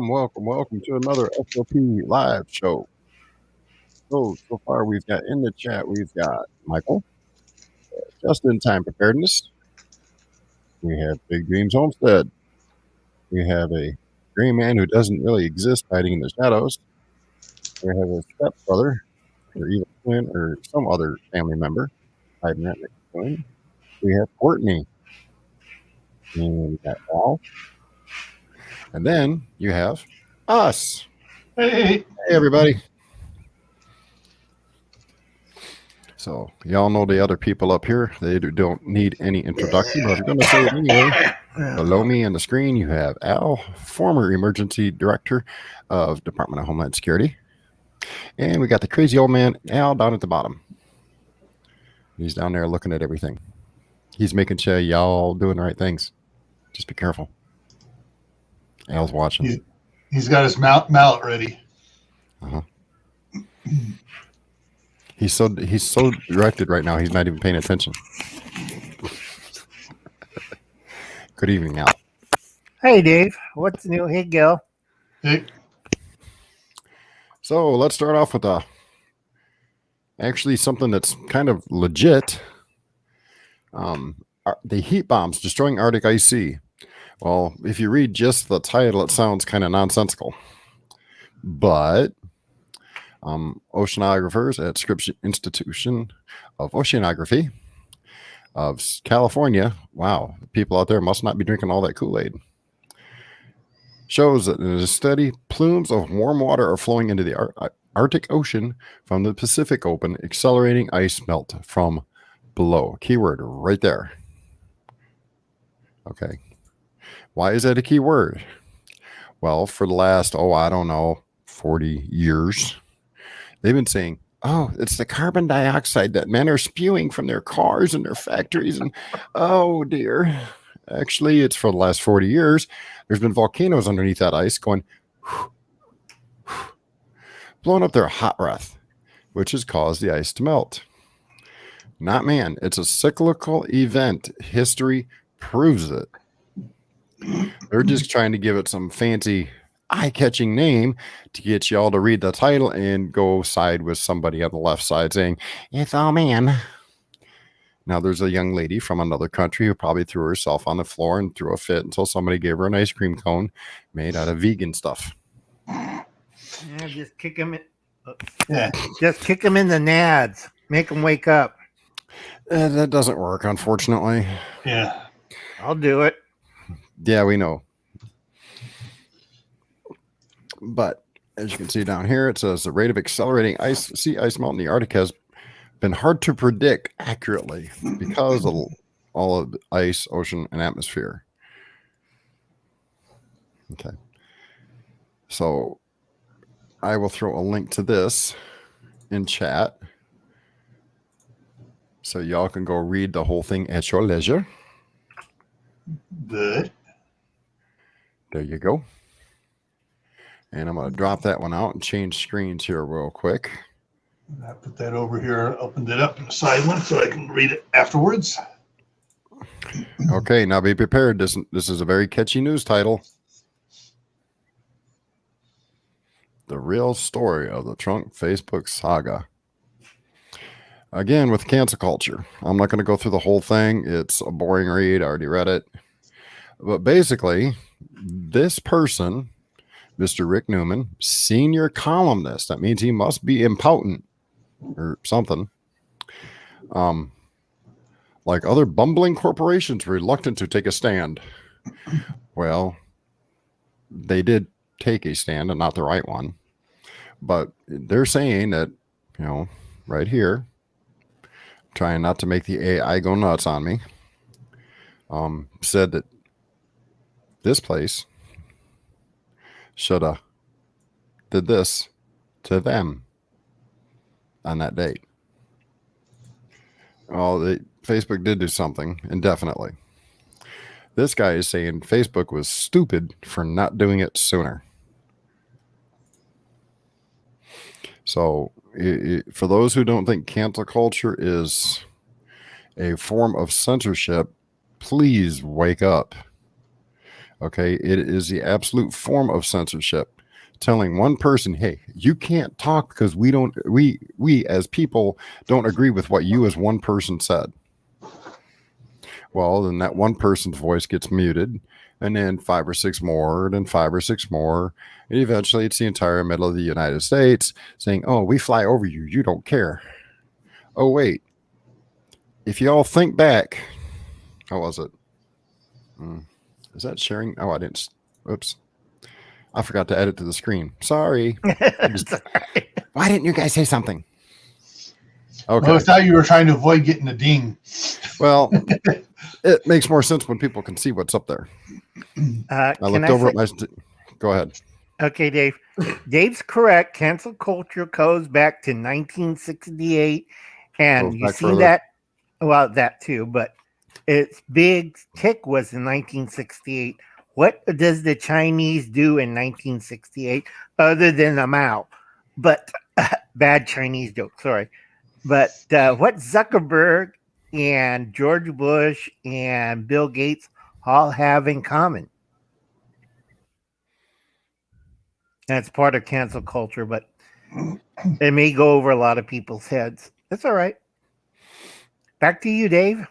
welcome to another SOP live show. So far we've got in the chat, we've got Michael, Just in Time Preparedness. We have Big Dreams Homestead. We have a green man who doesn't really exist hiding in the shadows. We have a stepbrother, or evil twin, or some other family member hiding right next to him. We have Courtney. And we got Al. And then you have us. Hey, Everybody. So y'all know the other people up here. They don't need any introduction, but I'm going to say it anyway. Below me on the screen, you have Al, former emergency director of Department of Homeland Security. And we got the crazy old man, Al, down at the bottom. He's down there looking at everything. He's making sure y'all doing the right things. Just be careful. Al's watching. He's got his mallet ready. Uh-huh. He's so directed right now. He's not even paying attention. Good evening, Al. Hey, Dave. What's new? Hey, Gil. Hey. So let's start off with actually something that's kind of legit. The heat bombs destroying Arctic ice sea. Well, if you read just the title, it sounds kind of nonsensical. But oceanographers at Scripps Institution of Oceanography of California, wow, people out there must not be drinking all that Kool-Aid, shows that in a study, plumes of warm water are flowing into the Arctic Ocean from the Pacific Ocean, accelerating ice melt from below. Keyword right there. Okay. Why is that a key word? Well, for the last, 40 years, they've been saying, it's the carbon dioxide that men are spewing from their cars and their factories. And oh, dear. Actually, it's for the last 40 years. There's been volcanoes underneath that ice going, blowing up their hot breath, which has caused the ice to melt. Not man. It's a cyclical event. History proves it. They're just trying to give it some fancy eye-catching name to get y'all to read the title and go side with somebody on the left side saying, it's all man. Now, there's a young lady from another country who probably threw herself on the floor and threw a fit until somebody gave her an ice cream cone made out of vegan stuff. Yeah, just kick him in. Yeah. Just kick him in the nads. Make him wake up. That doesn't work, unfortunately. Yeah. I'll do it. Yeah, we know. But as you can see down here, it says the rate of accelerating sea ice melt in the Arctic has been hard to predict accurately because of all of the ice, ocean, and atmosphere. Okay. So I will throw a link to this in chat so y'all can go read the whole thing at your leisure. Good. There you go. And I'm going to drop that one out and change screens here real quick. I put that over here, opened it up in the side one so I can read it afterwards. Okay, now be prepared. This is a very catchy news title. The real story of the Trump Facebook saga. Again, with cancel culture. I'm not going to go through the whole thing. It's a boring read. I already read it. But basically, this person, Mr. Rick Newman, senior columnist, that means he must be impotent or something. Like other bumbling corporations reluctant to take a stand. Well, they did take a stand and not the right one. But they're saying that, right here, trying not to make the AI go nuts on me, said that this place should have did this to them on that date. Facebook did do something indefinitely. This guy is saying Facebook was stupid for not doing it sooner. So for those who don't think cancel culture is a form of censorship, please wake up. Okay, it is the absolute form of censorship, telling one person, "Hey, you can't talk because we as people don't agree with what you as one person said." Well, then that one person's voice gets muted, and then 5 or 6 more, and then 5 or 6 more, and eventually it's the entire middle of the United States saying, "Oh, we fly over you. You don't care." Oh, wait. If you all think back, how was it? Is that sharing? Oh, I didn't. Oops. I forgot to add it to the screen. Sorry. Why didn't you guys say something? Okay. Well, I thought you were trying to avoid getting a ding. Well, it makes more sense when people can see what's up there. I looked over at my. Go ahead. Okay, Dave. Dave's correct. Cancel culture goes back to 1968, and you see that. Well, that too, but its big tick was in 1968. What does the Chinese do in 1968 other than a Mao? But bad Chinese joke, sorry. But what Zuckerberg and George Bush and Bill Gates all have in common? That's part of cancel culture, but it may go over a lot of people's heads. That's all right. Back to you, Dave.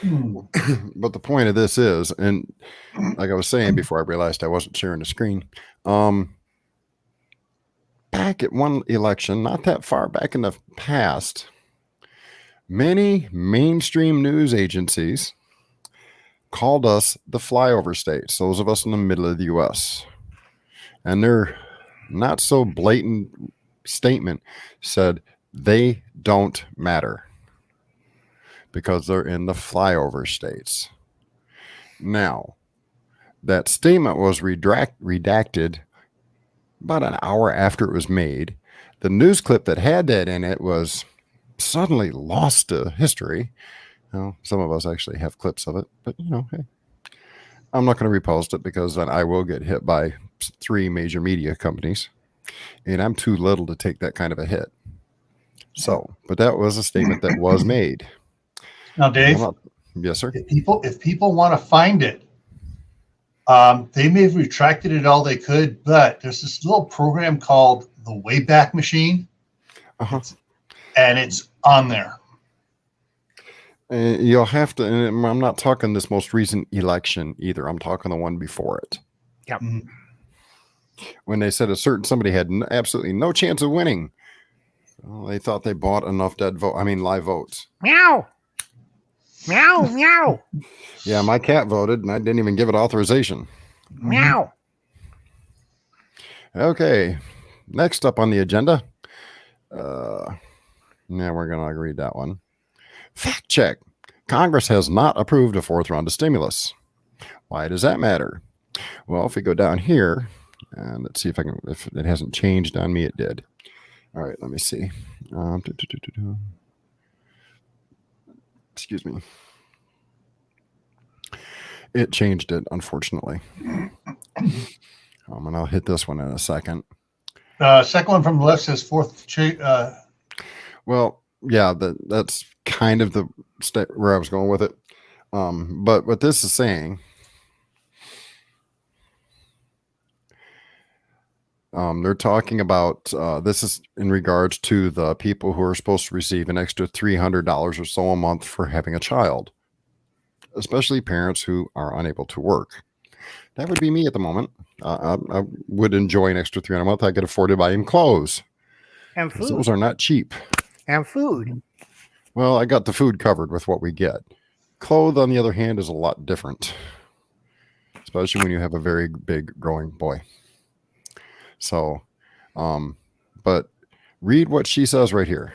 But the point of this is, and like I was saying before I realized I wasn't sharing the screen, back at one election, not that far back in the past, many mainstream news agencies called us the flyover states, those of us in the middle of the U.S. And their not so blatant statement said they don't matter because they're in the flyover states. Now, that statement was redacted about an hour after it was made. The news clip that had that in it was suddenly lost to history. Well, some of us actually have clips of it, but hey, I'm not going to repost it because then I will get hit by 3 major media companies, and I'm too little to take that kind of a hit. So, but that was a statement that was made. Now, Dave. Yes, sir. If people want to find it, they may have retracted it all they could, but there's this little program called the Wayback Machine, and it's on there. You'll have to, and I'm not talking this most recent election either. I'm talking the one before it. Yep. When they said somebody had absolutely no chance of winning, well, they thought they bought enough live votes. Meow. Meow, meow. Yeah, my cat voted, and I didn't even give it authorization. Meow. Okay, next up on the agenda. Now we're going to read that one. Fact check. Congress has not approved a 4th round of stimulus. Why does that matter? Well, if we go down here, and let's see if it hasn't changed on me, it did. All right, let me see. Excuse me. It changed it, unfortunately. And I'll hit this one in a second. Second one from the left says 4th. Well, yeah, that's kind of the where I was going with it. But what this is saying, they're talking about this is in regards to the people who are supposed to receive an extra $300 or so a month for having a child, especially parents who are unable to work. That would be me at the moment. I would enjoy an extra $300 a month. I could afford to buy him clothes. And food. Those are not cheap. And food. Well, I got the food covered with what we get. Clothes, on the other hand, is a lot different, especially when you have a very big growing boy. So, but read what she says right here.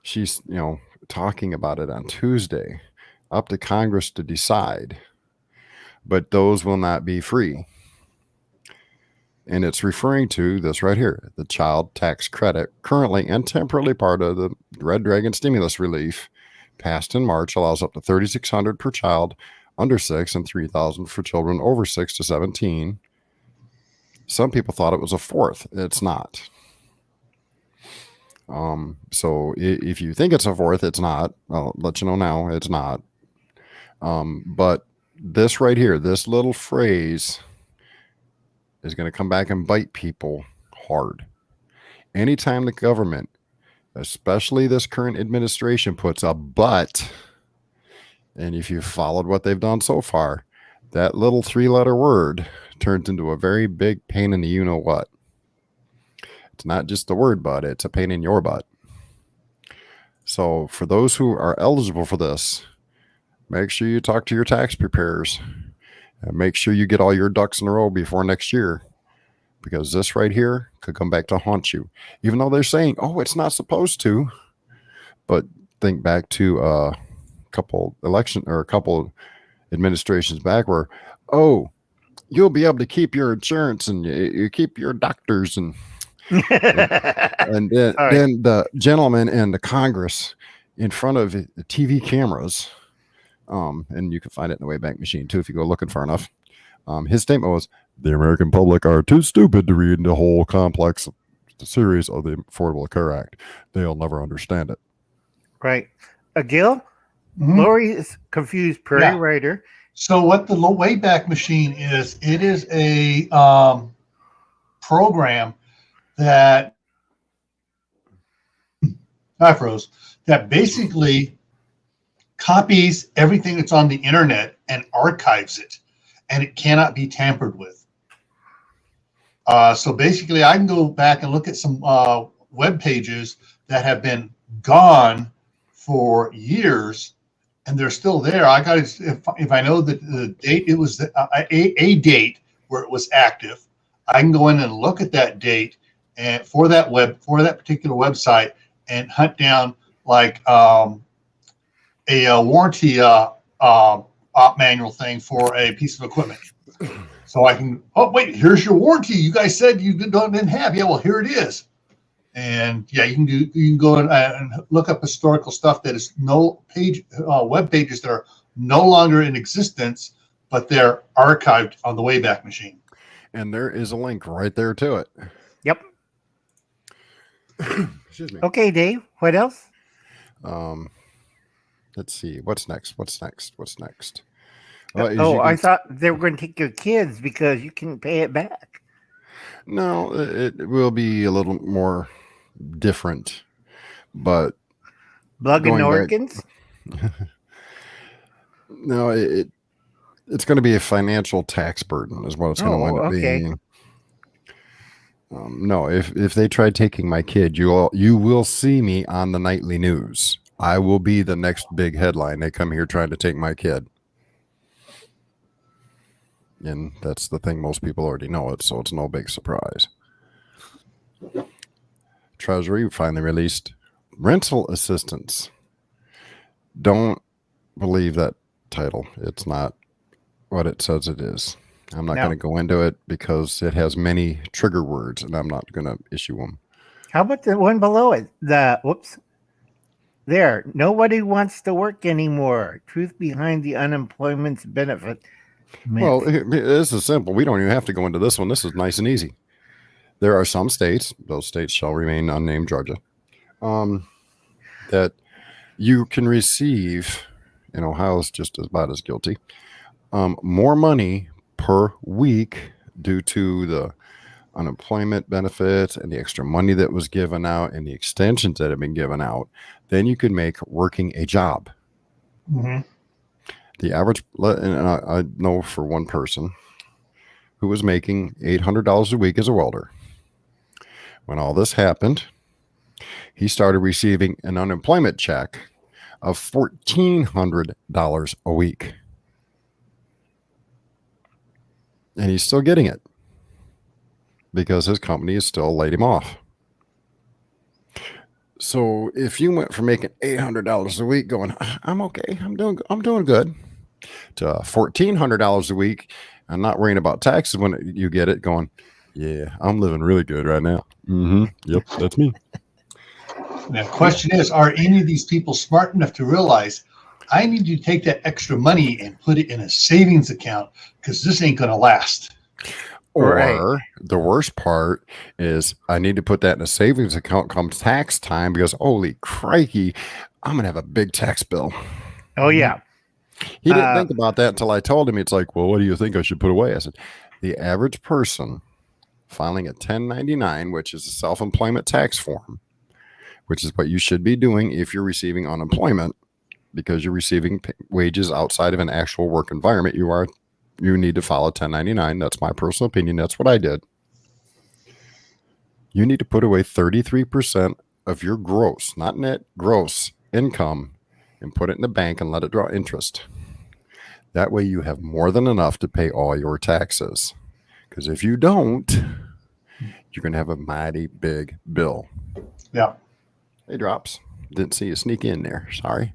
She's, talking about it on Tuesday, up to Congress to decide, but those will not be free. And it's referring to this right here, the child tax credit, currently and temporarily part of the Red Dragon stimulus relief passed in March, allows up to $3,600 per child under 6 and $3,000 for children over 6 to 17. Some people thought it was a 4th. It's not. So if you think it's a fourth, it's not. I'll let you know now, it's not. But this right here, this little phrase is going to come back and bite people hard. Anytime the government, especially this current administration, puts a but, and if you followed what they've done so far, that little 3-letter word turns into a very big pain in the you-know-what. It's not just the word but, it's a pain in your butt. So for those who are eligible for this, make sure you talk to your tax preparers and make sure you get all your ducks in a row before next year, because this right here could come back to haunt you. Even though they're saying, oh, it's not supposed to. But think back to a couple administrations back where, oh, you'll be able to keep your insurance and you keep your doctors and and then the gentleman in the Congress in front of the TV cameras, and you can find it in the Wayback Machine too if you go looking far enough. His statement was, the American public are too stupid to read the whole complex series of the Affordable Care Act. They'll never understand it. Right. Gil, Lori is confused Prairie Rider. So what the Wayback Machine is, it is a program that that basically copies everything that's on the internet and archives it, and it cannot be tampered with. So basically, I can go back and look at some web pages that have been gone for years, and they're still there. I got if I know that the date it was a date where it was active, I can go in and look at that date and for that particular website and hunt down like a warranty op manual thing for a piece of equipment. So I can, oh wait, here's your warranty. You guys said you didn't have. Yeah, well here it is. And yeah, you can go and look up historical stuff that is web pages that are no longer in existence, but they're archived on the Wayback Machine. And there is a link right there to it. Yep. Excuse me. Okay, Dave. What else? Let's see. What's next? I thought they were going to take your kids because you can pay it back. No, it will be a little more different, but Blood and organs? No, it's going to be a financial tax burden is what it's going to wind up being. No, if they try taking my kid, you will see me on the nightly news. I will be the next big headline. They come here trying to take my kid. And that's the thing. Most people already know it, so it's no big surprise. Treasury finally released rental assistance. Don't believe that title. It's not what it says it is. I'm not going to go into it because it has many trigger words, and I'm not going to issue them. How about the one below it? There, nobody wants to work anymore. Truth behind the unemployment's benefit. Well, this is simple. We don't even have to go into this one. This is nice and easy. There are some states, those states shall remain unnamed, Georgia, that you can receive, and Ohio's just about as guilty, more money per week due to the unemployment benefits and the extra money that was given out and the extensions that have been given out than you could make working a job. Mm-hmm. The average, and I know for one person who was making $800 a week as a welder. When all this happened, he started receiving an unemployment check of $1,400 a week. And he's still getting it because his company has still laid him off. So if you went from making $800 a week going, I'm okay, I'm doing good, to $1,400 a week and not worrying about taxes when you get it, going, yeah, I'm living really good right now. Mm-hmm. Yep, that's me. Now, the question is, are any of these people smart enough to realize I need to take that extra money and put it in a savings account because this ain't going to last? Or the worst part is I need to put that in a savings account come tax time because holy crikey, I'm going to have a big tax bill. Oh, yeah. He didn't think about that until I told him. It's like, well, what do you think I should put away? I said, the average person filing a 1099, which is a self-employment tax form, which is what you should be doing if you're receiving unemployment because you're receiving wages outside of an actual work environment. You need to file a 1099. That's my personal opinion. That's what I did. You need to put away 33% of your gross, not net, gross income and put it in the bank and let it draw interest. That way you have more than enough to pay all your taxes. Because if you don't, you're going to have a mighty big bill. Yeah. Hey, Drops. Didn't see you sneak in there. Sorry.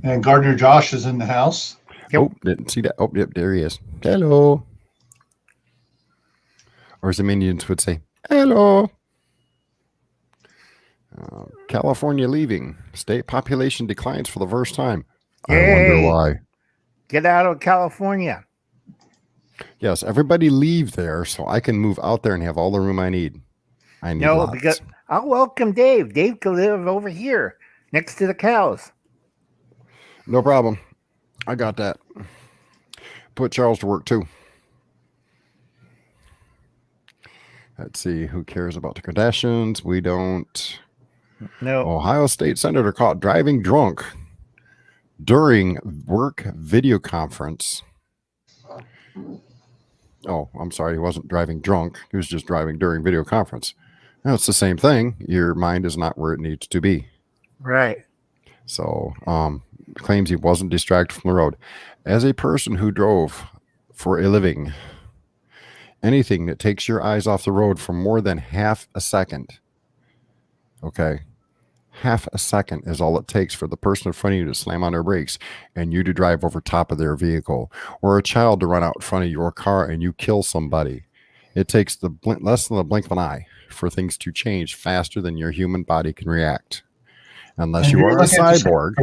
And Gardner Josh is in the house. Yep. Oh, didn't see that. Oh, yep, there he is. Hello. Or as the Indians would say, hello. California leaving. State population declines for the first time. Yay. I wonder why. Get out of California. Yes, everybody leave there so I can move out there and have all the room I need. I need lots. Because I'll welcome Dave. Dave can live over here next to the cows. No problem. I got that. Put Charles to work too. Let's see. Who cares about the Kardashians? We don't. No. Ohio State Senator caught driving drunk during work video conference. Oh, I'm sorry. He wasn't driving drunk. He was just driving during video conference. Now, it's the same thing. Your mind is not where it needs to be. Right. So, claims he wasn't distracted from the road. As a person who drove for a living, anything that takes your eyes off the road for more than half a second, okay, half a second is all it takes for the person in front of you to slam on their brakes and you to drive over top of their vehicle, or a child to run out in front of your car and you kill somebody. It takes less than the blink of an eye for things to change faster than your human body can react. Unless you are a cyborg.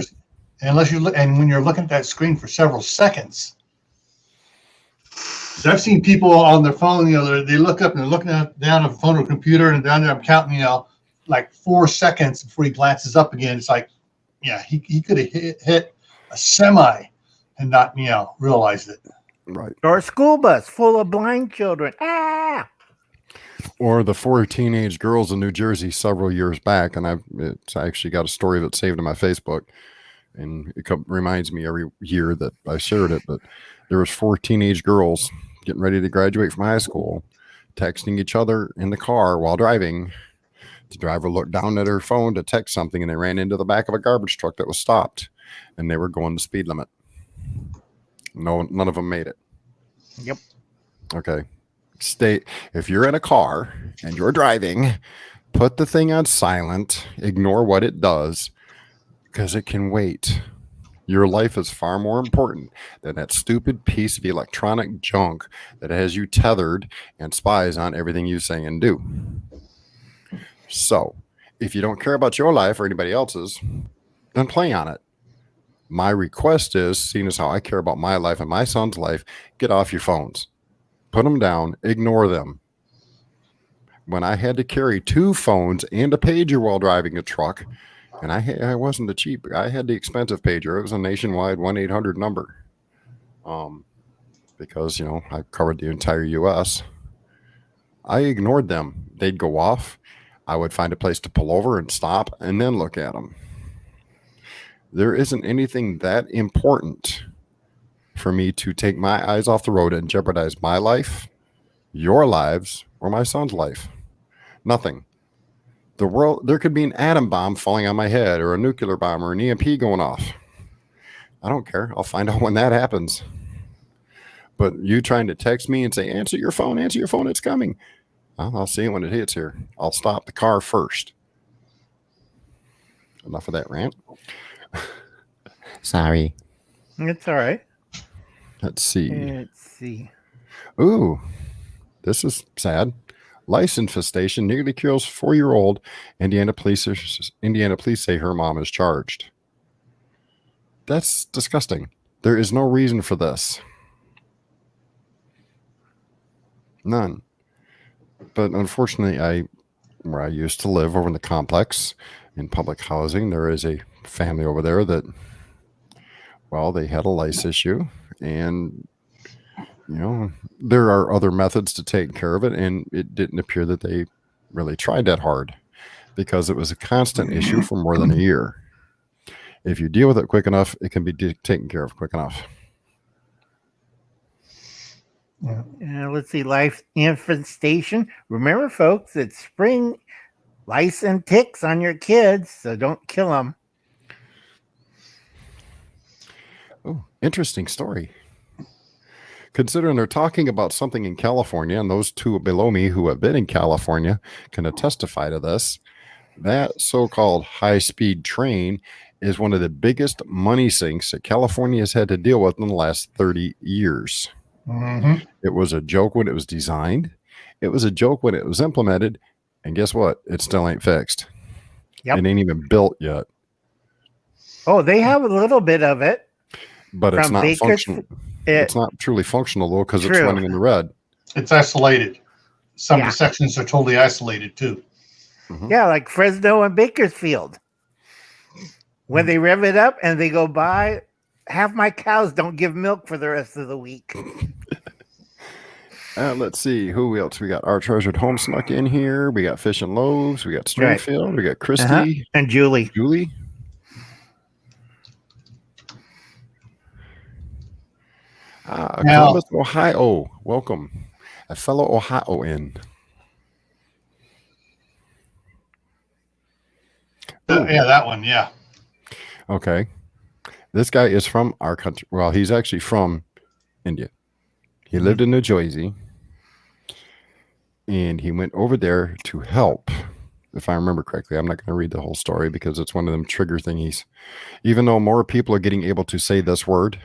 And when you're looking at that screen for several seconds. So I've seen people on their phone, they look up and they're looking down at a phone or computer and down there I'm counting, like 4 seconds before he glances up again. It's like, yeah, he could have hit a semi and not, realized it. Right. Or a school bus full of blind children. Ah! Or the 4 teenage girls in New Jersey several years back, and I actually got a story of it saved in my Facebook, and it reminds me every year that I shared it, but there was 4 teenage girls getting ready to graduate from high school, texting each other in the car while driving. The driver looked down at her phone to text something, and they ran into the back of a garbage truck that was stopped, and they were going the speed limit. None of them made it. Yep. Okay. If you're in a car and you're driving, put the thing on silent, ignore what it does, because it can wait. Your life is far more important than that stupid piece of electronic junk that has you tethered and spies on everything you say and do. So, if you don't care about your life or anybody else's, then play on it. My request is, seeing as how I care about my life and my son's life, get off your phones. Put them down. Ignore them. When I had to carry 2 phones and a pager while driving a truck, and I wasn't the cheap. I had the expensive pager. It was a nationwide 1-800 number. Because, I covered the entire U.S. I ignored them. They'd go off. I would find a place to pull over and stop and then look at them. There isn't anything that important for me to take my eyes off the road and jeopardize my life, your lives, or my son's life. Nothing. There could be an atom bomb falling on my head, or a nuclear bomb, or an EMP going off. I don't care. I'll find out when that happens. But you trying to text me and say, answer your phone, it's coming. I'll see it when it hits here. I'll stop the car first. Enough of that rant. Sorry. It's all right. Let's see. Ooh, this is sad. Lice infestation nearly kills 4-year-old. Indiana police say her mom is charged. That's disgusting. There is no reason for this. None. But unfortunately, where I used to live over in the complex in public housing, there is a family over there that, well, they had a lice issue, and there are other methods to take care of it, and it didn't appear that they really tried that hard because it was a constant issue for more than a year. If you deal with it quick enough, it can be taken care of quick enough. Let's see, life infestation. Remember, folks, it's spring, lice and ticks on your kids, so don't kill them. Oh, interesting story. Considering they're talking about something in California, and those two below me who have been in California can testify to this, that so-called high-speed train is one of the biggest money sinks that California has had to deal with in the last 30 years. Mm-hmm. It was a joke when it was designed. It was a joke when it was implemented. And guess what? It still ain't fixed. Yep. It ain't even built yet. Oh, they have a little bit of it. But it's not functional. It's not truly functional, though, because it's running in the red. It's isolated. Some of the sections are totally isolated, too. Mm-hmm. Yeah, like Fresno and Bakersfield. When they rev it up and they go by, half my cows don't give milk for the rest of the week. Let's see who else we got. Our Treasured Home snuck in here. We got Fish and Loaves. We got Stringfield. Right. We got Christy and Julie. Columbus, Ohio. Welcome, a fellow Ohioan. Yeah, that one. Yeah. Okay. This guy is from our country. Well, he's actually from India. He lived in New Jersey, and he went over there to help. If I remember correctly, I'm not going to read the whole story because it's one of them trigger thingies. Even though more people are getting able to say this word,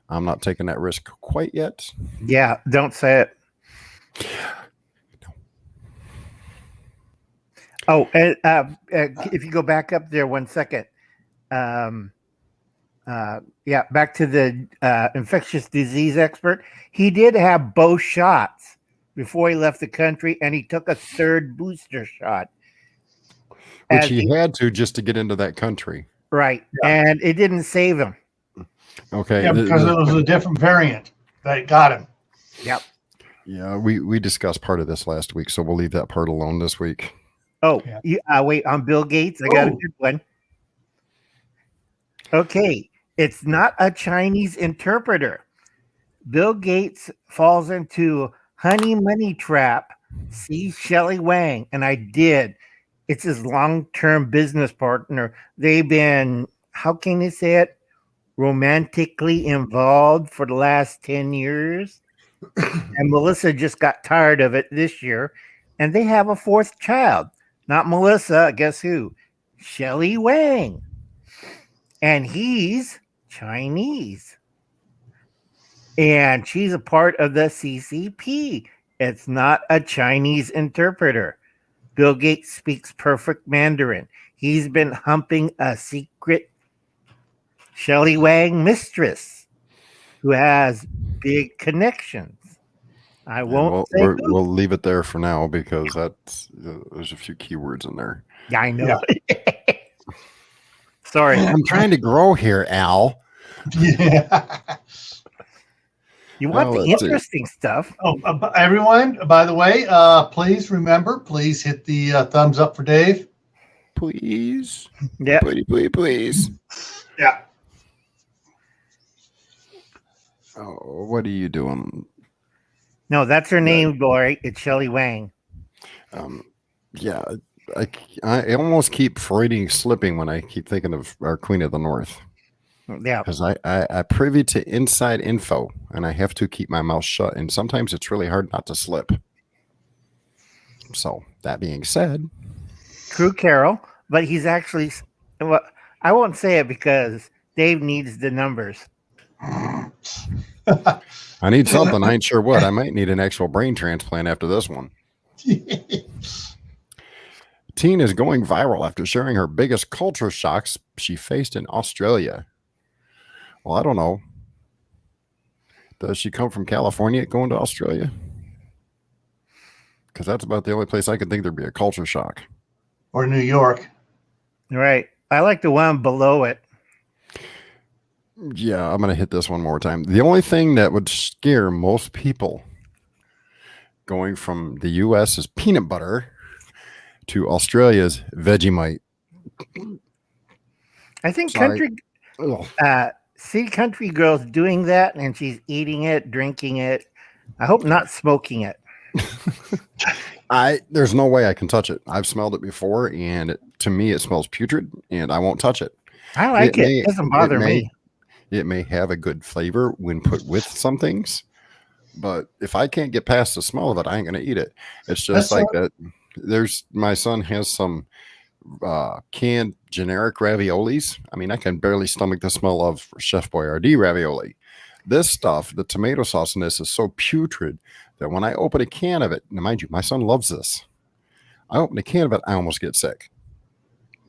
I'm not taking that risk quite yet. Yeah, don't say it. No. Oh, if you go back up there 1 second. Back to the infectious disease expert. He did have both shots before he left the country, and he took a third booster shot. Which he had to just to get into that country. Right. Yeah. And it didn't save him. Okay. Yeah, because it was a different variant that got him. Yep. Yeah, we discussed part of this last week, so we'll leave that part alone this week. Oh, yeah. Wait, on Bill Gates, I got a good one. Okay, it's not a Chinese interpreter. Bill Gates falls into honey money trap. See Shelley Wang, and I did. It's his long-term business partner. They've been, how can you say it, romantically involved for the last 10 years. And Melissa just got tired of it this year, and they have a fourth child. Not Melissa, guess who? Shelley Wang. And he's Chinese. And she's a part of the CCP. It's not a Chinese interpreter. Bill Gates speaks perfect Mandarin. He's been humping a secret Shelley Wang mistress who has big connections. I won't say we'll leave it there for now because there's a few keywords in there. Yeah, I know. Yeah. Sorry. I'm trying to grow here, Al. Yeah. You want the interesting stuff. Oh, everyone, by the way, please hit the thumbs up for Dave. Please. Yeah. Please. Yeah. Oh, what are you doing? No, that's her name, Lori. It's Shelley Wang. Yeah. I almost keep Freudian slipping when I keep thinking of our Queen of the North. Yeah. Because I privy to inside info, and I have to keep my mouth shut. And sometimes it's really hard not to slip. So, that being said. True, Carol. But he's actually, well, I won't say it because Dave needs the numbers. I need something. I ain't sure what. I might need an actual brain transplant after this one. Teen is going viral after sharing her biggest culture shocks she faced in Australia. Well, I don't know. Does she come from California going to Australia? because that's about the only place I could think there'd be a culture shock. Or New York. Right. I like the one below it. Yeah, I'm going to hit this one more time. The only thing that would scare most people going from the U.S. is peanut butter to Australia's Vegemite. I think Sorry. country girl's doing that, and she's eating it, drinking it. I hope not smoking it. There's no way I can touch it. I've smelled it before, and to me, it smells putrid, and I won't touch it. I like it. It doesn't bother me. It may have a good flavor when put with some things, but if I can't get past the smell of it, I ain't going to eat it. It's just that. My son has some canned generic raviolis. I mean, I can barely stomach the smell of Chef Boyardee ravioli. This stuff, the tomato sauce in this is so putrid that when I open a can of it, now mind you, my son loves this. I open a can of it, I almost get sick.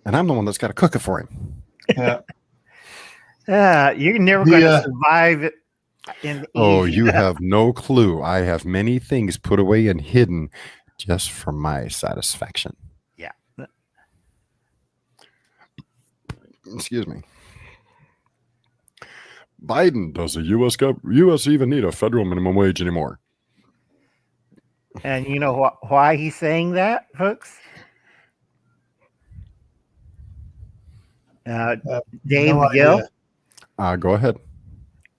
And I'm the one that's got to cook it for him. Yeah. You're never going to survive it. You have no clue. I have many things put away and hidden just for my satisfaction. Yeah. Excuse me. Biden, does the U.S. even need a federal minimum wage anymore? And you know why he's saying that, folks? Dave Gill? Go ahead.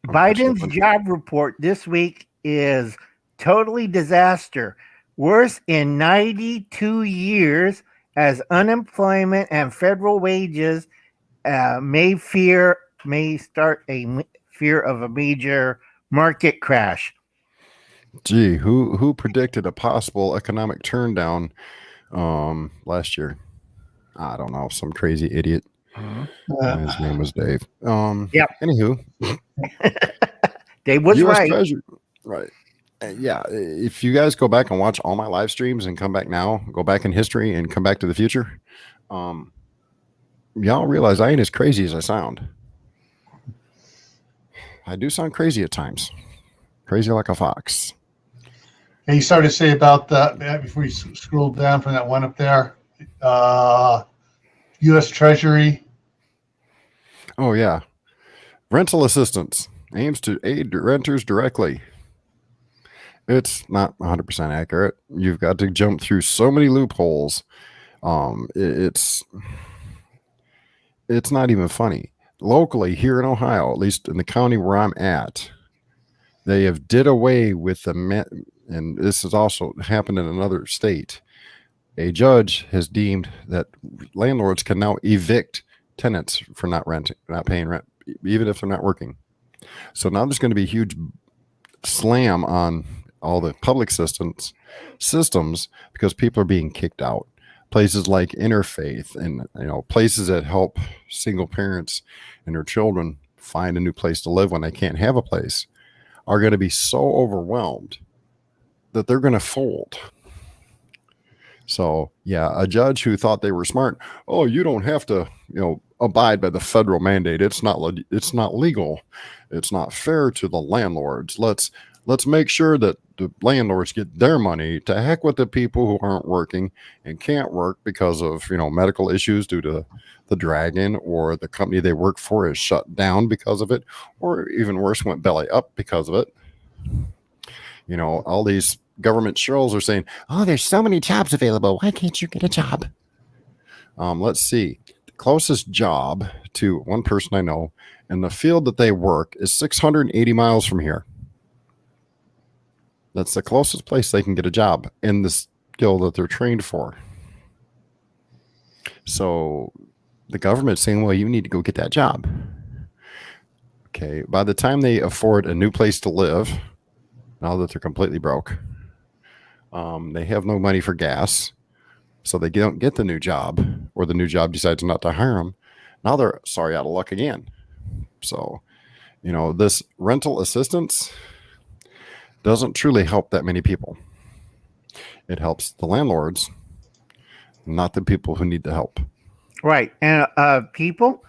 Biden's job report this week is totally disaster. Worst in 92 years, as unemployment and federal wages may start a fear of a major market crash. Gee, who predicted a possible economic turndown last year? I don't know, some crazy idiot. His name was Dave. Yeah. Anywho, Dave was US right. Treasury, right. Yeah. If you guys go back and watch all my live streams and come back now, go back in history and come back to the future, y'all realize I ain't as crazy as I sound. I do sound crazy at times. Crazy like a fox. And you started to say about that before you scrolled down from that one up there. U.S. Treasury. Oh, yeah. Rental assistance aims to aid renters directly. It's not 100% accurate. You've got to jump through so many loopholes. It's not even funny. Locally here in Ohio, at least in the county where I'm at, they have did away with and this has also happened in another state. A judge has deemed that landlords can now evict tenants for not paying rent, even if they're not working. So now there's going to be a huge slam on all the public systems because people are being kicked out. Places like Interfaith and places that help single parents and their children find a new place to live when they can't have a place are going to be so overwhelmed that they're going to fold. So, yeah, a judge who thought they were smart. Oh, you don't have to, abide by the federal mandate. It's not legal. It's not fair to the landlords. Let's make sure that the landlords get their money. To heck with the people who aren't working and can't work because of, medical issues due to the dragon, or the company they work for is shut down because of it, or even worse, went belly up because of it. All these government shrills are saying, oh, there's so many jobs available. Why can't you get a job? Let's see. The closest job to one person I know in the field that they work is 680 miles from here. That's the closest place they can get a job in the skill that they're trained for. So the government's saying, well, you need to go get that job. Okay. By the time they afford a new place to live, now that they're completely broke, they have no money for gas. So they don't get the new job, or the new job decides not to hire them. Now they're out of luck again. So, this rental assistance doesn't truly help that many people. It helps the landlords, not the people who need the help. Right. And people,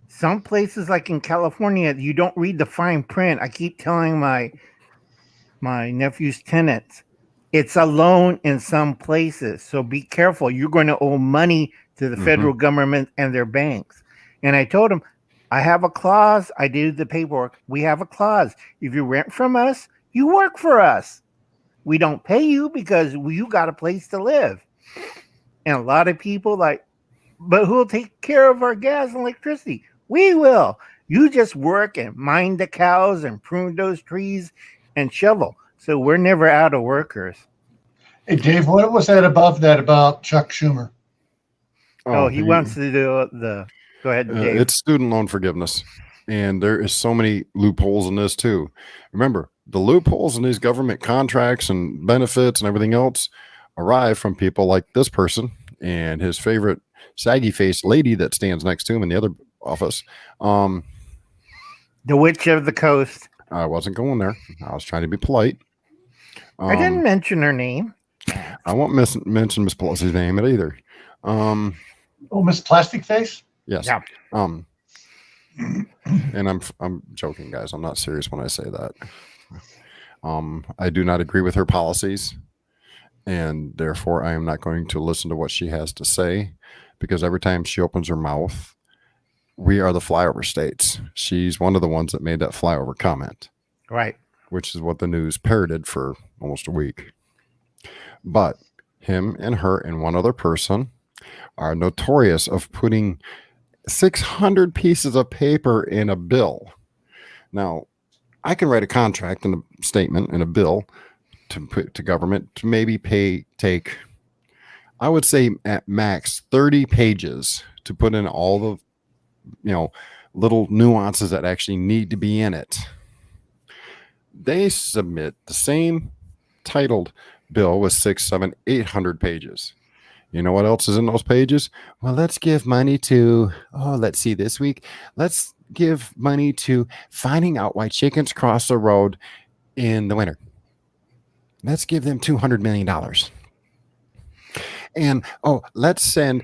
some places like in California, you don't read the fine print. I keep telling my nephew's tenants, It's a loan in some places. So be careful. You're going to owe money to the federal government and their banks. And I told him, I have a clause. I did the paperwork. We have a clause. If you rent from us, you work for us. We don't pay you because you got a place to live. And a lot of people like, but who'll take care of our gas and electricity? We will. You just work and mind the cows and prune those trees and shovel. So we're never out of workers. Hey, Dave, what was that above that about Chuck Schumer? He wants to do the. Go ahead, Dave. It's student loan forgiveness. And there is so many loopholes in this too. Remember, the loopholes in these government contracts and benefits and everything else arrive from people like this person and his favorite saggy faced lady that stands next to him in the other office. The Witch of the Coast. I wasn't going there. I was trying to be polite. I didn't mention her name. I won't mention Miss Pelosi's name either. Miss Plastic Face? Yes. Yeah. And I'm joking, guys. I'm not serious when I say that. I do not agree with her policies, and therefore I am not going to listen to what she has to say, because every time she opens her mouth, we are the flyover states. She's one of the ones that made that flyover comment. Right. Which is what the news parroted for almost a week. But him and her and one other person are notorious of putting 600 pieces of paper in a bill. Now, I can write a contract and a statement and a bill to put to government to maybe take, I would say at max 30 pages to put in all the, little nuances that actually need to be in it. They submit the same titled bill with 600, 700, 800 pages. You know what else is in those pages? Well, let's give money to, let's see, this week, let's give money to finding out why chickens cross the road in the winter. Let's give them $200 million. And, let's send,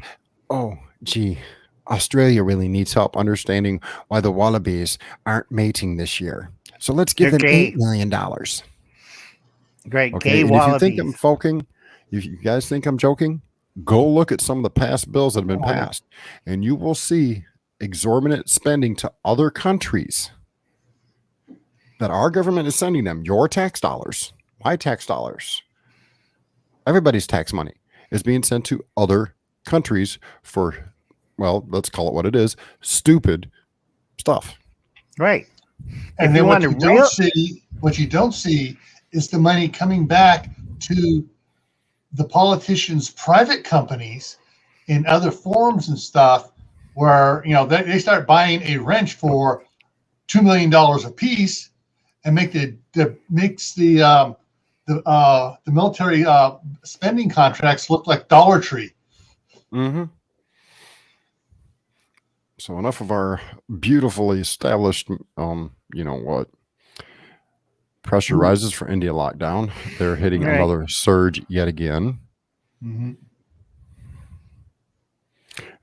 Australia really needs help understanding why the wallabies aren't mating this year. So let's give them $8 million. Great. Okay. Gay And wallabies. if you think I'm joking, if you guys think I'm joking, go look at some of the past bills that have been passed, and you will see exorbitant spending to other countries that our government is sending them. Your tax dollars, my tax dollars, everybody's tax money is being sent to other countries for, well, let's call it what it is, stupid stuff. Right. And then what you don't see is the money coming back to the politicians' private companies in other forms and stuff, where they start buying a wrench for $2 million a piece and makes the military spending contracts look like Dollar Tree. Mm-hmm. So enough of our beautifully established, pressure rises for India lockdown. They're hitting another surge yet again. Mm-hmm.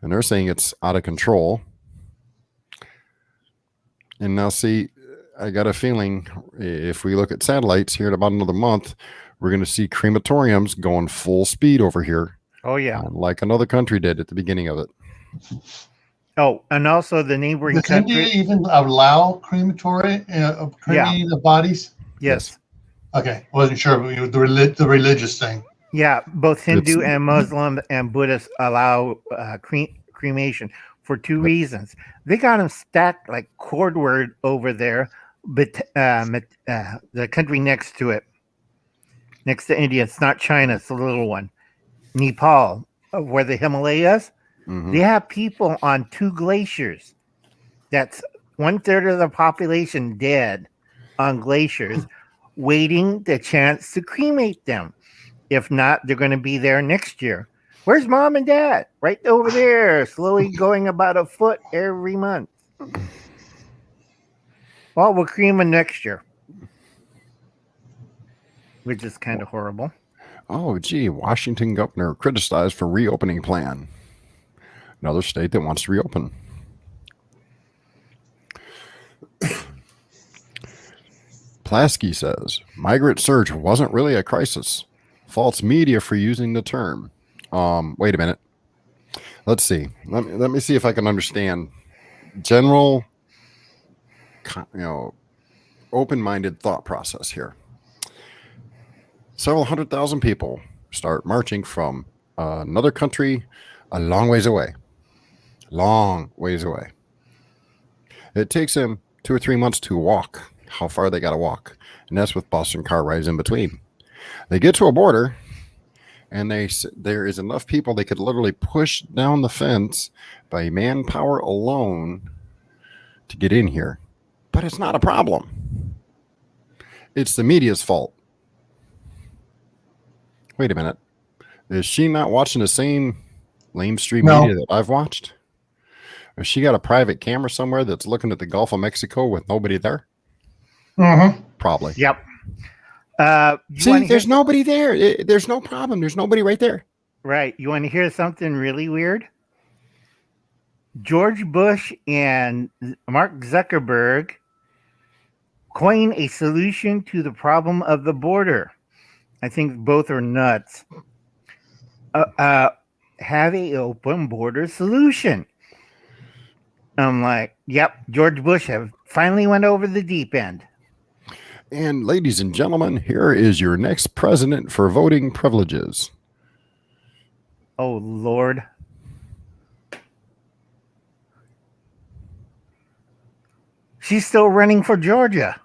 And they're saying it's out of control. And now, see, I got a feeling if we look at satellites here in about another month, we're going to see crematoriums going full speed over here. Oh, yeah. Like another country did at the beginning of it. Oh, and also the neighboring Does country. India even allow crematory cremating of bodies? Yes. Okay, wasn't sure about the religious thing. Yeah, both Hindu and Muslim and Buddhists allow cremation for two reasons. They got them stacked like cordwood over there, but the country next to it, next to India, it's not China, it's the little one, Nepal, where the Himalayas. Mm-hmm. They have people on 2 glaciers. That's 1/3 of the population dead on glaciers, waiting the chance to cremate them. If not, they're going to be there next year. Where's mom and dad? Right over there, slowly going about a foot every month. Well, we'll cremate them next year, which is kind of horrible. Oh, gee, Washington governor criticized for reopening plan. Another state that wants to reopen. Plasky says, migrant surge wasn't really a crisis. false media for using the term. Wait a minute. Let's see. Let me see if I can understand general, open-minded thought process here. Several 100,000 people start marching from another country a long ways away. It takes them 2 or 3 months to walk how far they got to walk. And that's with bus and car rides in between. They get to a border and there is enough people they could literally push down the fence by manpower alone to get in here. But it's not a problem. It's the media's fault. Wait a minute. Is she not watching the same lamestream media that I've watched? Has she got a private camera somewhere that's looking at the Gulf of Mexico with nobody there? Mm-hmm. Probably. Yep. See, there's nobody there. There's no problem. There's nobody right there. Right. You want to hear something really weird? George Bush and Mark Zuckerberg coined a solution to the problem of the border. I think both are nuts. Have a open border solution. I'm like, yep, George Bush have finally went over the deep end. And ladies and gentlemen, here is your next president for voting privileges. Oh, Lord. She's still running for Georgia.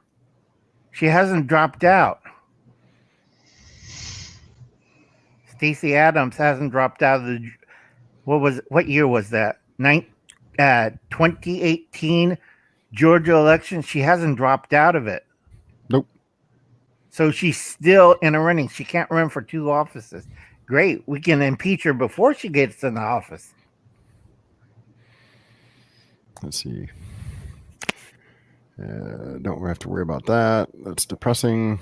She hasn't dropped out. Stacey Adams hasn't dropped out of the... What year was that? 2018 Georgia election. She hasn't dropped out of it. Nope. So she's still in a running. She can't run for 2 offices. Great. We can impeach her before she gets in the office. Let's see. Don't have to worry about that. That's depressing.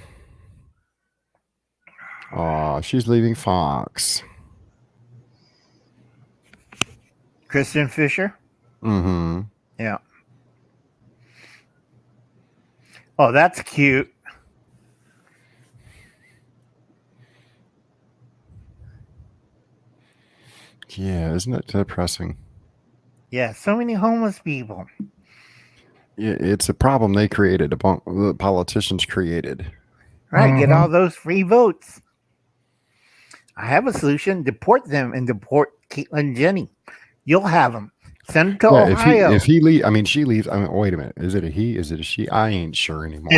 She's leaving Fox. Kristen Fisher? Mm-hmm. Yeah. Oh, that's cute. Yeah, isn't that depressing? Yeah, so many homeless people. Yeah, it's a problem they created, the politicians created. Right, get all those free votes. I have a solution. Deport them and deport Caitlyn Jenny. You'll have them. Send them to Ohio. If he leaves, I mean, she leaves. I mean, wait a minute. Is it a he? Is it a she? I ain't sure anymore.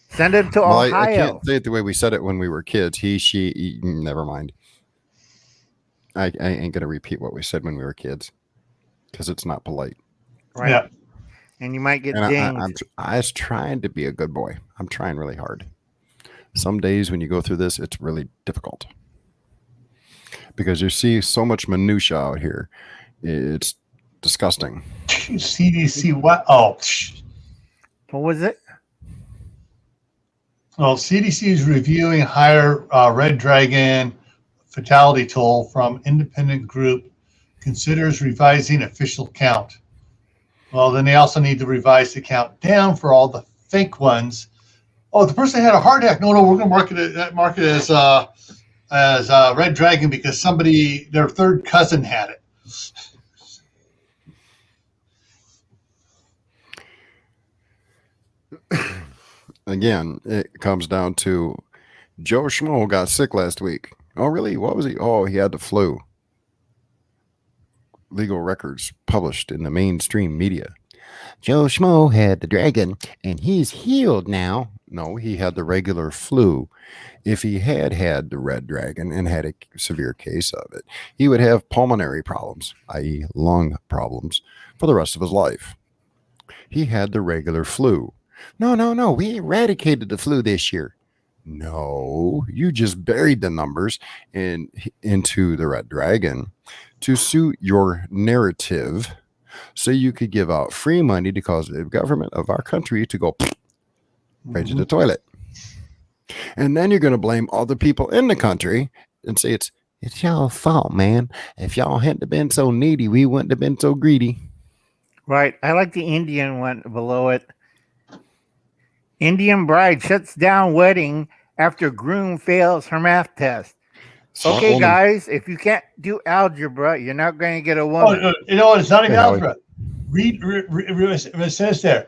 Send it to Ohio. I can't say it the way we said it when we were kids. He, she, never mind. I ain't going to repeat what we said when we were kids because it's not polite. Right. Yeah. And you might get dinged. I was trying to be a good boy. I'm trying really hard. Some days when you go through this, it's really difficult because you see so much minutia out here. It's disgusting. CDC, what? Oh, what was it? Well, CDC is reviewing higher Red Dragon fatality toll from independent group considers revising official count. Well, then they also need to revise the count down for all the fake ones. Oh, the person had a heart attack. No, we're going to mark it as Red Dragon because their third cousin had it. Again, it comes down to Joe Schmo got sick last week. Oh, really? What was he? Oh, he had the flu. Legal records published in the mainstream media. Joe Schmo had the dragon and he's healed now. No, he had the regular flu. If he had the red dragon and had a severe case of it, he would have pulmonary problems, i.e. lung problems, for the rest of his life. He had the regular flu. No. We eradicated the flu this year. No, you just buried the numbers into the red dragon to suit your narrative so you could give out free money to cause the government of our country to go right to the toilet. And then you're going to blame all the people in the country and say it's y'all fault, man. If y'all hadn't been so needy, we wouldn't have been so greedy. Right. I like the Indian one below it. Indian bride shuts down wedding after groom fails her math test. Smart Okay, woman. guys, if you can't do algebra, you're not going to get a woman. Oh, you know what? It's not even Hey, Howie. algebra. Read what it says there.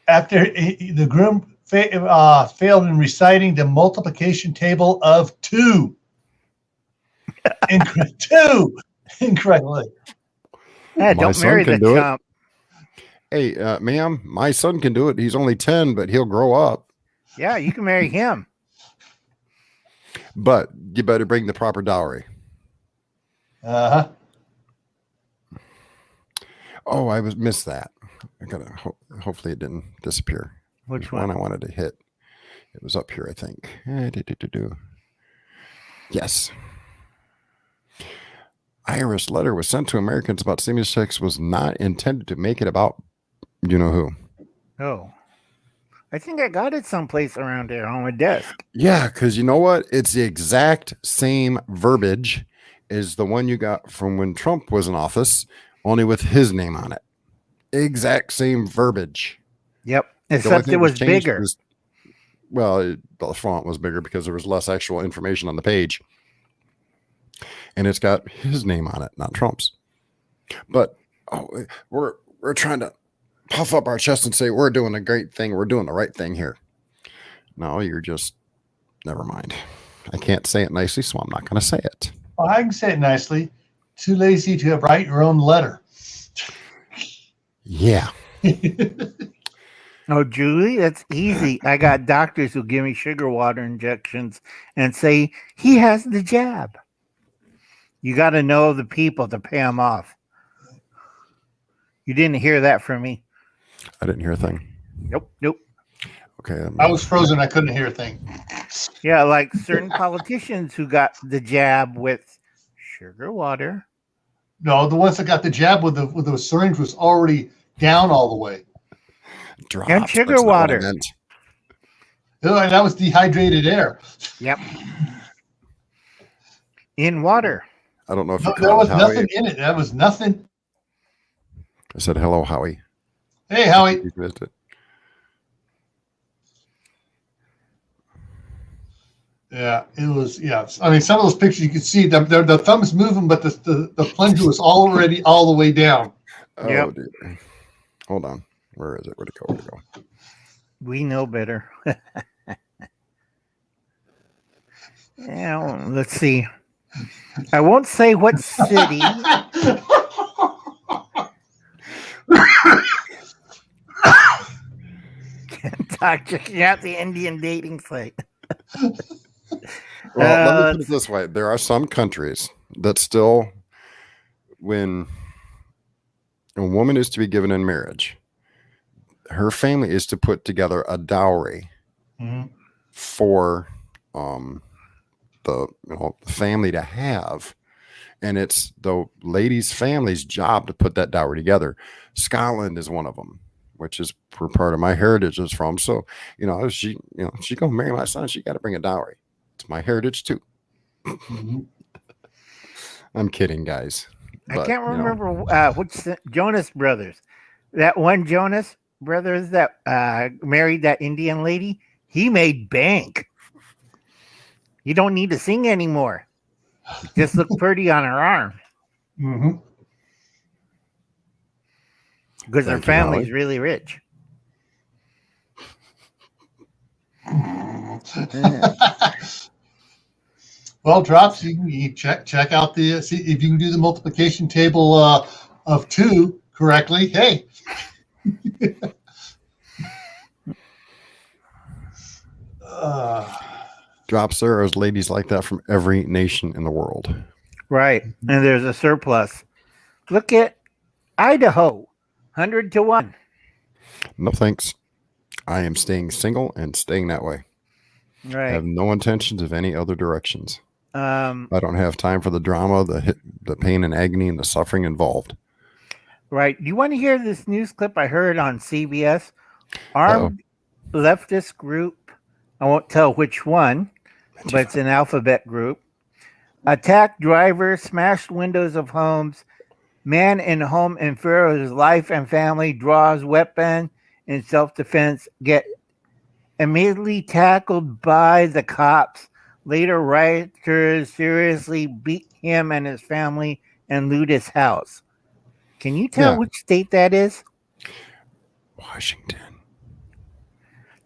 After the groom failed in reciting the multiplication table of 2. Two incorrectly. Yeah, My don't son marry can the do it. chump. Hey, ma'am, my son can do it. He's only 10, but he'll grow up. Yeah, you can marry him. But you better bring the proper dowry. Uh-huh. Oh, I missed that. I gotta hopefully it didn't disappear. Which There's one? I wanted to hit. It was up here, I think. Yes. IRS letter was sent to Americans about stimulus checks was not intended to make it about you know who. Oh, I think I got it someplace around here on my desk. Yeah, because you know what? It's the exact same verbiage as the one you got from when Trump was in office, only with his name on it. Exact same verbiage. Yep, The only except thing it was changed bigger. the font was bigger because there was less actual information on the page. And it's got his name on it, not Trump's. But we're trying to puff up our chest and say we're doing a great thing. We're doing the right thing here. No, you're just never mind. I can't say it nicely, so I'm not going to say it. Well, I can say it nicely. Too lazy to write your own letter. Yeah. Oh, Julie, that's easy. I got doctors who give me sugar water injections and say he has the jab. You got to know the people to pay them off. You didn't hear that from me. I didn't hear a thing. Nope. Okay. I was frozen. I couldn't hear a thing. Yeah, like certain politicians who got the jab with sugar water. No, the ones that got the jab with the syringe was already down all the way. Drops, And sugar that's not what I water. meant. And that was dehydrated air. Yep. In water. I don't know if No, you there caught was it, Howie. nothing in it. That was nothing. I said hello, Howie. Hey, Howie. You missed it. Yeah, it was. Yeah, I mean, some of those pictures you could see the thumb's moving, but the plunger was already all the way down. Oh, Yep. dear. Hold on. Where is it? Where'd it go? Where'd it go? We know better. Yeah, well, let's see. I won't say what city. Checking out the Indian dating site. Well, let me put it this way. There are some countries that still, when a woman is to be given in marriage, her family is to put together a dowry for the family to have. And it's the lady's family's job to put that dowry together. Scotland is one of them, which is where part of my heritage is from. So, she gonna marry my son, she got to bring a dowry. It's my heritage too. I'm kidding, guys. I can't remember which Jonas Brothers. That one Jonas Brothers that married that Indian lady, he made bank. You don't need to sing anymore. Just look pretty on her arm. Because her family's really rich. Well, Drops, you can check out see if you can do the multiplication table of 2 correctly. Hey. Drops, there are ladies like that from every nation in the world. Right. And there's a surplus. Look at Idaho, 100 to 1. No thanks. I am staying single and staying that way. Right. I have no intentions of any other directions. I don't have time for the drama, the pain and agony and the suffering involved. Right. Do you want to hear this news clip I heard on CBS? Armed leftist group, I won't tell which one, but it's an alphabet group, attacked driver, smashed windows of homes. Man in home in fear of his life and family draws weapon in self-defense. Get immediately tackled by the cops. Later, rioters seriously beat him and his family and loot his house. Can you tell which state that is? Washington.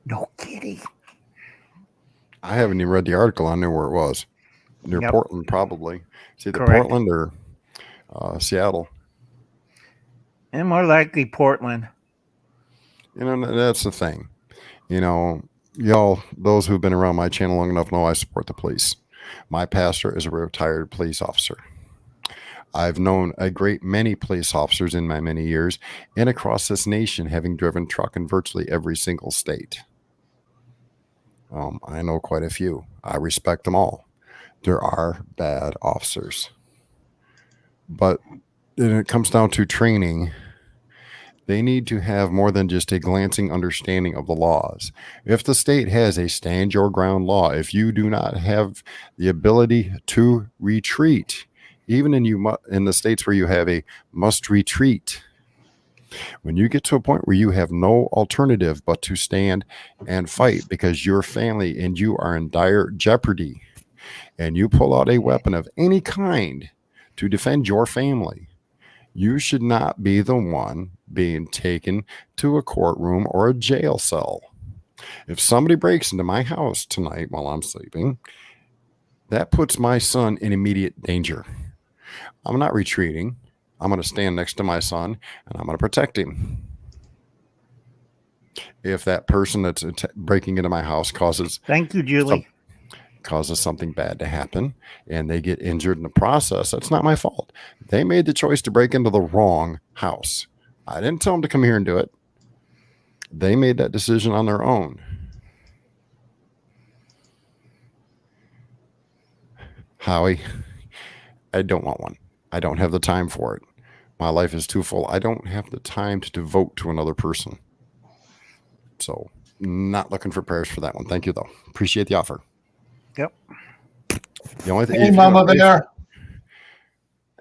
No kidding. I haven't even read the article. I knew where it was. Near Portland, probably. It's either Portland or Seattle. And more likely Portland. That's the thing. Y'all, those who've been around my channel long enough know I support the police. My pastor is a retired police officer. I've known a great many police officers in my many years and across this nation, having driven truck in virtually every single state. I know quite a few. I respect them all. There are bad officers. But when it comes down to training, they need to have more than just a glancing understanding of the laws. If the state has a stand your ground law, if you do not have the ability to retreat, even in the states where you have a must retreat, when you get to a point where you have no alternative but to stand and fight because your family and you are in dire jeopardy, and you pull out a weapon of any kind to defend your family, you should not be the one being taken to a courtroom or a jail cell. If somebody breaks into my house tonight while I'm sleeping, that puts my son in immediate danger. I'm not retreating. I'm going to stand next to my son and I'm going to protect him. If that person that's breaking into my house causes something bad to happen and they get injured in the process, that's not my fault. They made the choice to break into the wrong house. I didn't tell them to come here and do it. They made that decision on their own. Howie, I don't want one. I don't have the time for it. My life is too full. I don't have the time to devote to another person. So, not looking for prayers for that one. Thank you, though. Appreciate the offer. Yep. The only thing, hey, Mama Bear.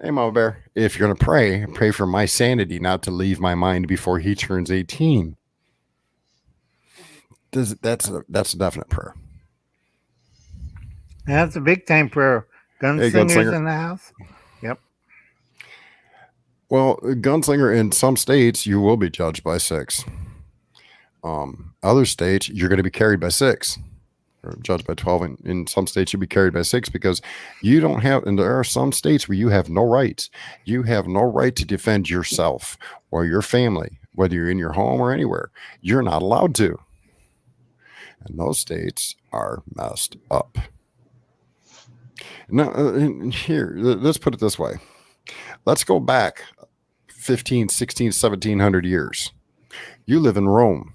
Hey, Mama Bear. If you're going to pray for my sanity not to leave my mind before he turns 18. That's a definite prayer. That's a big time prayer. Gunslingers in the house. Yep. Well, gunslinger in some states, you will be judged by 6. Other states, you're going to be carried by 6 or judged by 12. And in some states, you'll be carried by 6 because you don't have, and there are some states where you have no rights. You have no right to defend yourself or your family, whether you're in your home or anywhere. You're not allowed to. And those states are messed up. Now, here, let's put it this way. Let's go back 15, 16, 1700 years. You live in Rome.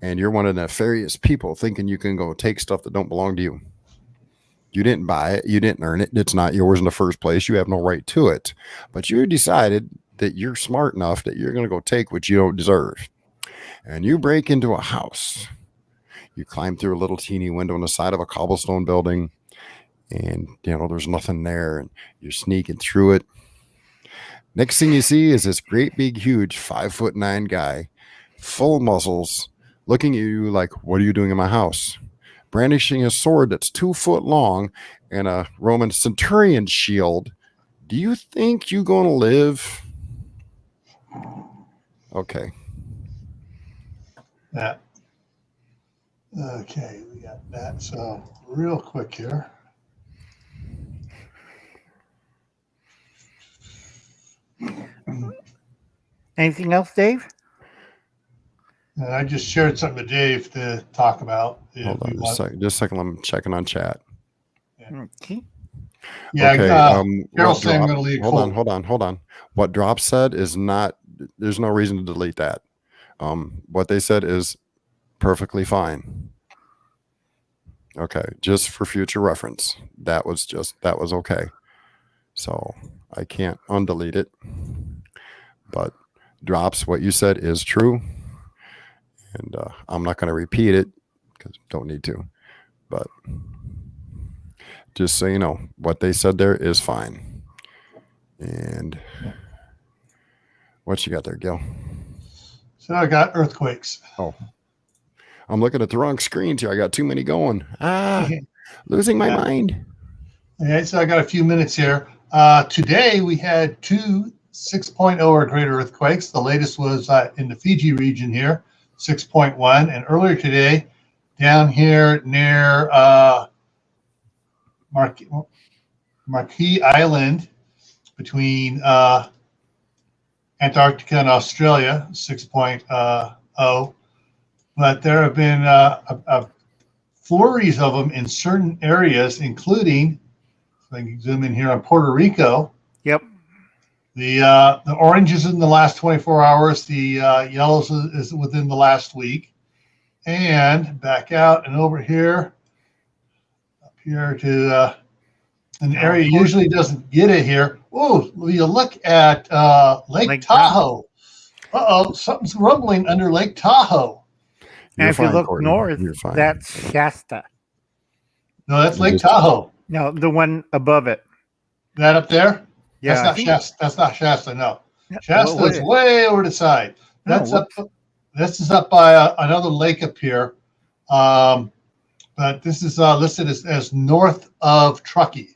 And you're one of the nefarious people thinking you can go take stuff that don't belong to you. You didn't buy it. You didn't earn it. It's not yours in the first place. You have no right to it. But you decided that you're smart enough that you're going to go take what you don't deserve. And you break into a house. You climb through a little teeny window on the side of a cobblestone building. And, there's nothing there. And you're sneaking through it. Next thing you see is this great big huge 5'9" guy, full of muscles, looking at you like, what are you doing in my house? Brandishing a sword that's 2 foot long and a Roman centurion shield. Do you think you're going to live? Okay. That. Okay, we got that. So real quick here. Anything else, Dave? And I just shared something to Dave to talk about. Hold on just a second. I'm checking on chat. Okay. Yeah. Okay. Carol's saying I'm going to leave. Hold on. What Drop said is not. There's no reason to delete that. What they said is perfectly fine. Okay, just for future reference. That was okay. So I can't undelete it. But Drops, what you said is true. And I'm not going to repeat it because don't need to. But just so you know, what they said there is fine. And what you got there, Gil? So I got earthquakes. Oh, I'm looking at the wrong screens here. I got too many going. Losing my mind. Okay, so I got a few minutes here. Today we had two 6.0 or greater earthquakes. The latest was in the Fiji region here, 6.1. And earlier today, down here near Marquis Island, between Antarctica and Australia, 6.0. But there have been flurries of them in certain areas, including, if I can zoom in here, on Puerto Rico. Yep. The orange is in the last 24 hours. The yellows is within the last week. And back out and over here, up here to an area usually doesn't get it here. Oh, you look at Lake Tahoe. Uh-oh, something's rumbling under Lake Tahoe. And if you look north, that's Shasta. No, that's Lake Tahoe. No, the one above it. That up there? Yeah, That's not Shasta. No, Shasta is way over the side. That's up. This is up by another lake up here, but this is listed as north of Truckee.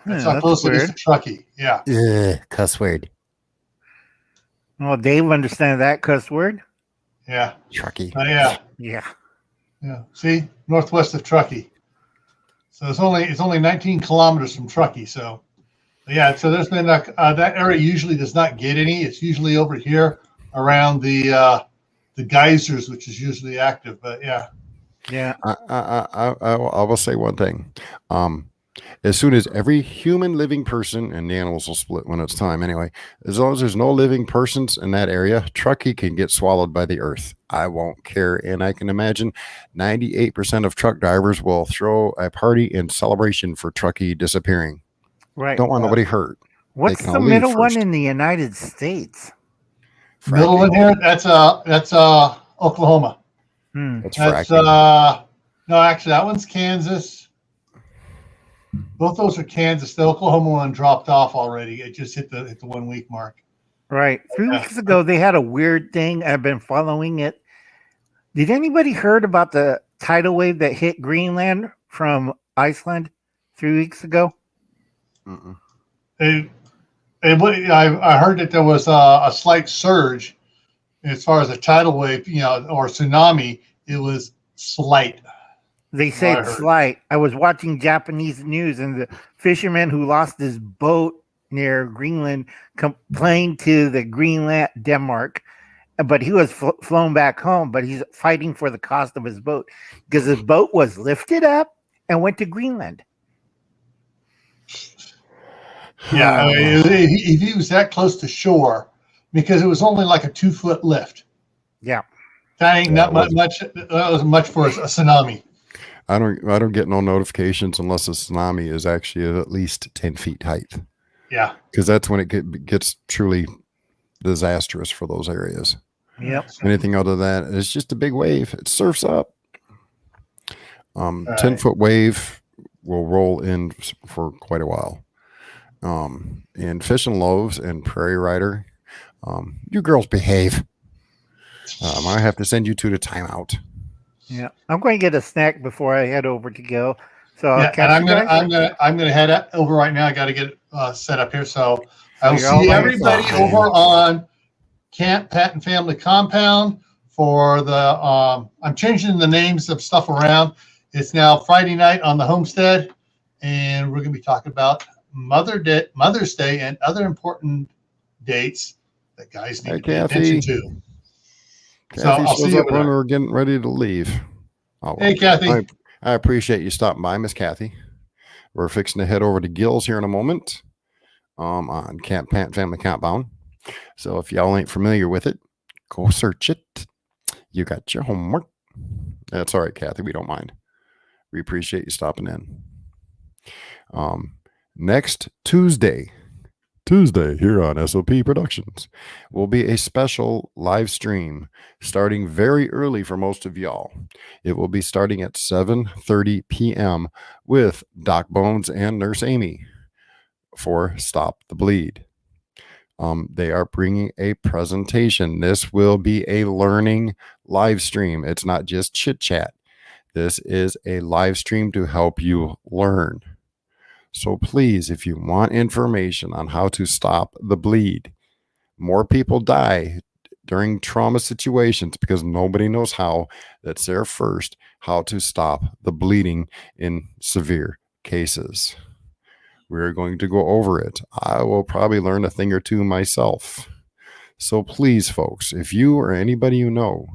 That's how close it is to Truckee. Yeah. Cuss word. Well, Dave understands that cuss word. Yeah. Truckee. Yeah. Yeah. Yeah. See, northwest of Truckee. So it's only 19 kilometers from Truckee. So, yeah. So there's been that area usually does not get any. It's usually over here around the geysers, which is usually active. But yeah. Yeah. I will say one thing. As soon as every human living person, and the animals will split when it's time anyway, as long as there's no living persons in that area, Truckee can get swallowed by the earth. I won't care. And I can imagine 98% of truck drivers will throw a party in celebration for Truckee disappearing. Right. Don't want nobody hurt. What's the middle one in the United States? Middle one here, that's Oklahoma. That's no, actually that one's Kansas. Both those are Kansas. The Oklahoma one dropped off already. It just hit the 1 week mark. Right. 3 weeks ago, they had a weird thing. I've been following it. Did anybody heard about the tidal wave that hit Greenland from Iceland 3 weeks ago? I heard that there was a slight surge as far as a tidal wave, or tsunami. It was slight. They said slight. I was watching Japanese news, and the fisherman who lost his boat near Greenland complained to the Greenland, Denmark, but he was flown back home, but he's fighting for the cost of his boat because his boat was lifted up and went to Greenland. Yeah, he was that close to shore because it was only like a 2-foot lift. Yeah. That ain't not much. That wasn't much for a tsunami. I don't get no notifications unless a tsunami is actually at least 10 feet height. Yeah. Because that's when it gets truly disastrous for those areas. Yep. Anything other than that, it's just a big wave. It surfs up. 10-foot wave will roll in for quite a while. And Fish and Loaves and Prairie Rider, you girls behave. I have to send you two to timeout. Yeah, I'm going to get a snack before I head over to go. So I'm gonna head over right now. I got to get set up here. So I'll see everybody over on Camp Patton Family Compound for the. I'm changing the names of stuff around. It's now Friday night on the homestead, and we're going to be talking about Mother's Day, and other important dates that guys need to pay attention to. Kathy shows up when we're getting ready to leave. Hey, Kathy. I appreciate you stopping by, Miss Kathy. We're fixing to head over to Gills here in a moment on Camp Patton Family Compound. So if y'all ain't familiar with it, go search it. You got your homework. That's all right, Kathy. We don't mind. We appreciate you stopping in. Next Tuesday here on SOP Productions will be a special live stream starting very early for most of y'all. It will be starting at 7:30 p.m. with Doc Bones and Nurse Amy for Stop the Bleed. They are bringing a presentation. This will be a learning live stream. It's not just chit chat. This is a live stream to help you learn. So please, if you want information on how to stop the bleed, more people die during trauma situations because nobody knows how. That's their first, how to stop the bleeding in severe cases. We're going to go over it. I will probably learn a thing or two myself. So please, folks, if you or anybody you know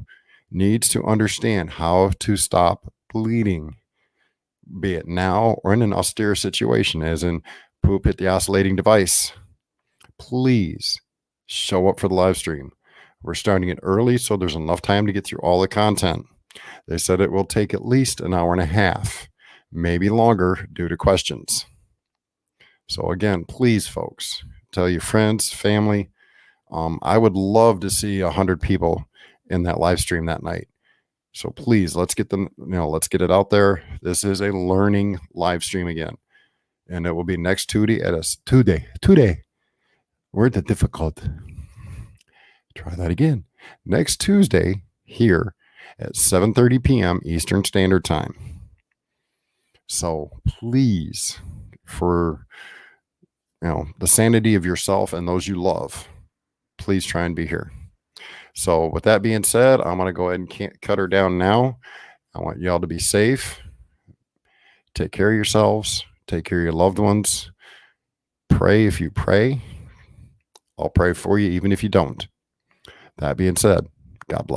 needs to understand how to stop bleeding, be it now or in an austere situation, as in poop hit the oscillating device, please show up for the live stream. We're starting it early, so there's enough time to get through all the content. They said it will take at least an hour and a half, maybe longer due to questions. So again, please, folks, tell your friends, family. I would love to see 100 people in that live stream that night. So please, let's get them, let's get it out there. This is a learning live stream again. And it will be next Tuesday at us. Tuesday. Word that difficult. Try that again. Next Tuesday here at 7:30 p.m. Eastern Standard Time. So please, for the sanity of yourself and those you love, please try and be here. So with that being said, I'm going to go ahead and cut her down now. I want y'all to be safe. Take care of yourselves. Take care of your loved ones. Pray if you pray. I'll pray for you even if you don't. That being said, God bless.